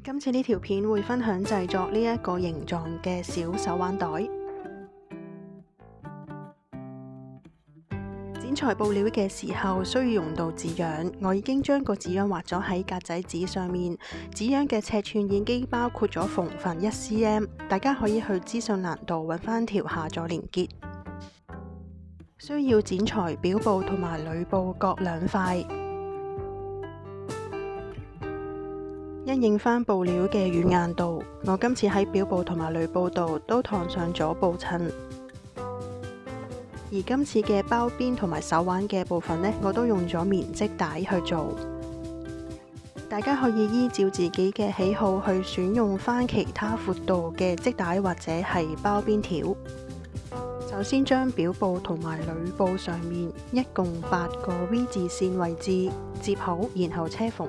今次呢條片會分享製作呢一個形狀嘅小手挽袋。剪裁布料嘅時候需要用到紙樣，我已經將個紙樣畫咗喺格仔紙上面。紙樣嘅尺寸已經包括咗縫份1cm，大家可以去資訊欄度揾返條下載連結。需要剪裁表布同埋裏布各2塊。因應返布料嘅軟硬度，我今次喺表布同埋裏布度都燙上咗布襯。而今次嘅包邊同埋手腕嘅部分呢，我都用咗棉織帶去做。大家可以依照自己嘅喜好去選用返其他闊度嘅織帶或者係包邊條。首先將表布同埋裏布上面一共8個 V 字線位置接好，然後車縫。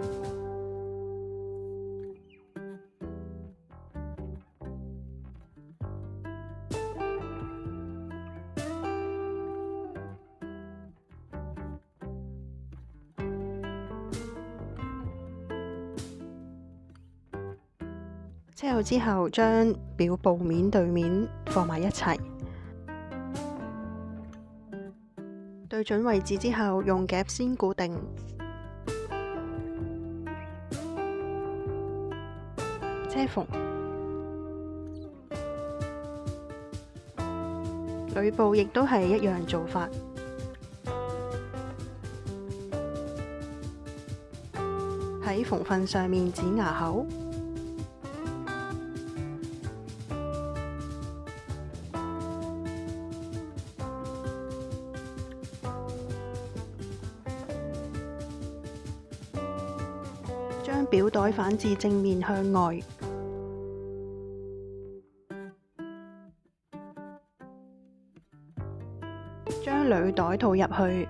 車好之後，將表布面對面放埋一齊，對準位置之後，用夾先固定，車縫。裏布亦都係一樣做法，喺縫份上面剪牙口。將表袋反至正面向外，將裏袋套入去，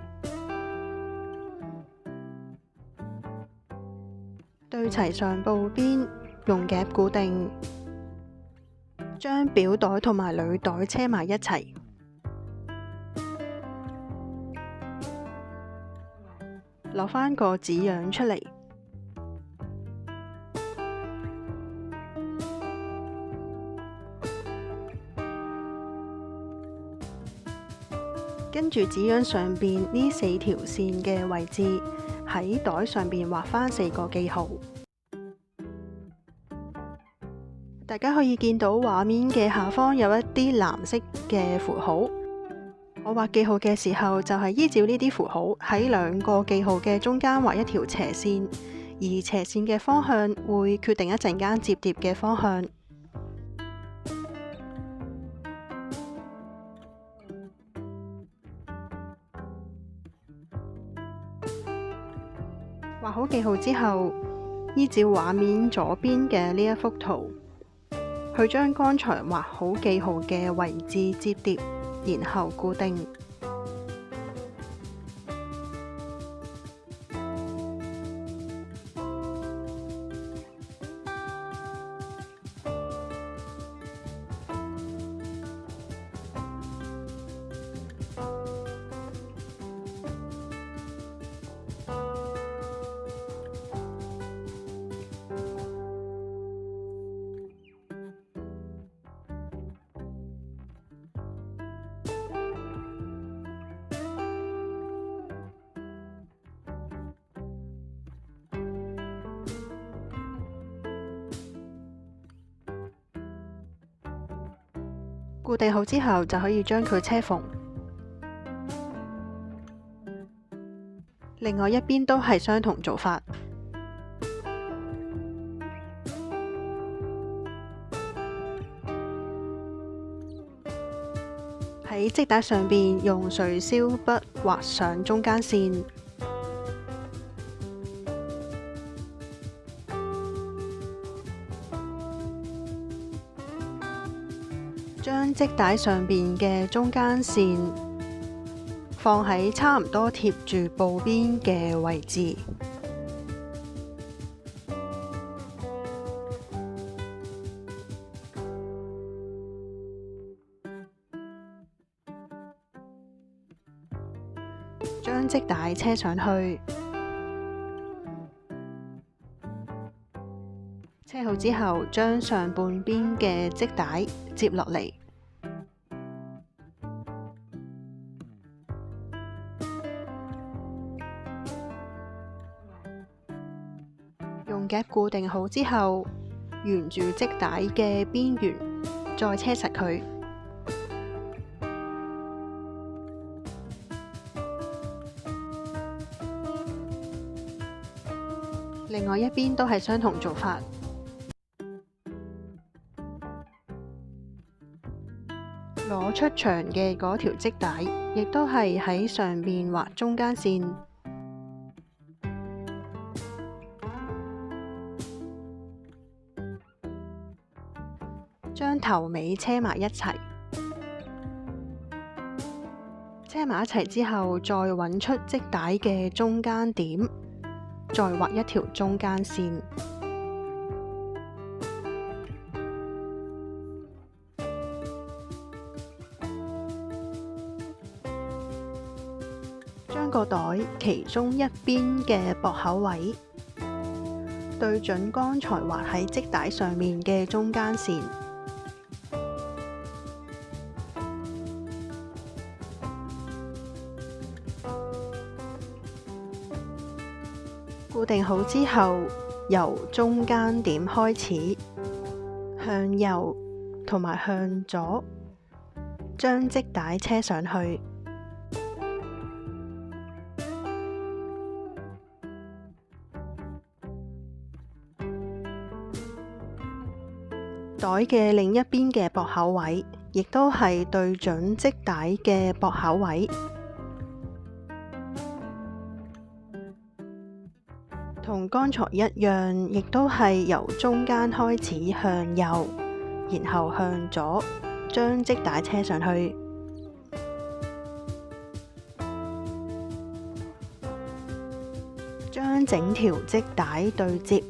對齊上布邊，用夾固定，將表袋同埋裏袋車埋一齊，攞返個紙樣出嚟。跟住紙樣上邊呢4條線嘅位置，喺袋上邊畫返4個記號。大家可以見到畫面嘅下方有一啲藍色嘅符號。我畫記號嘅時候，就係依照呢啲符號喺2個記號嘅中間畫一條斜線，而斜線嘅方向會決定一陣間摺疊嘅方向。畫好記號之後，依照畫面左邊嘅呢一幅圖，去將剛才畫好記號嘅位置摺疊，然後固定。固定好之後，就可以將佢車縫。另外一邊都係相同做法。喺織帶上邊用水燒筆畫上中間線。將織帶上邊嘅中間線放喺差唔多貼住布邊嘅位置，將織帶車上去。車好之後，將上半邊嘅織帶接落嚟，用夾固定好之後，沿住織帶嘅邊緣再車實佢。另外一邊都係相同做法。攞出長嘅嗰條織帶，亦都係喺上面畫中間線，將頭尾車埋一齊。車埋一齊之後，再揾出織帶嘅中間點，再畫一條中間線。將個袋其中一邊嘅駁口位對準剛才畫喺織帶上面嘅中間線，固定好之後，由中間點開始，向右同埋向左將織帶車上去。袋嘅另一邊嘅駁口位，亦都係對準織帶嘅駁口位，同剛才一樣，亦都係由中間開始向右，然後向左將織帶車上去，將整條織帶對接。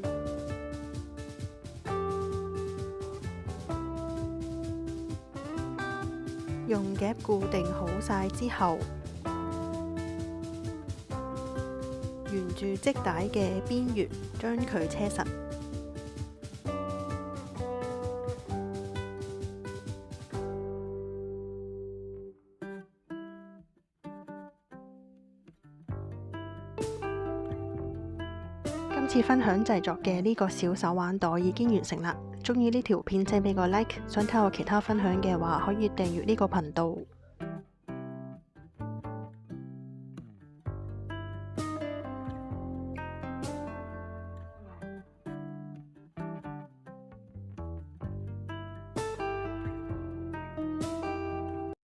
用夾固定好晒之後，沿住織帶嘅邊緣將佢車實。今次分享製作嘅呢個小手環袋已經完成啦。鍾意呢條片請俾個 like，想睇我其他分享嘅話，可以訂閱呢個頻道。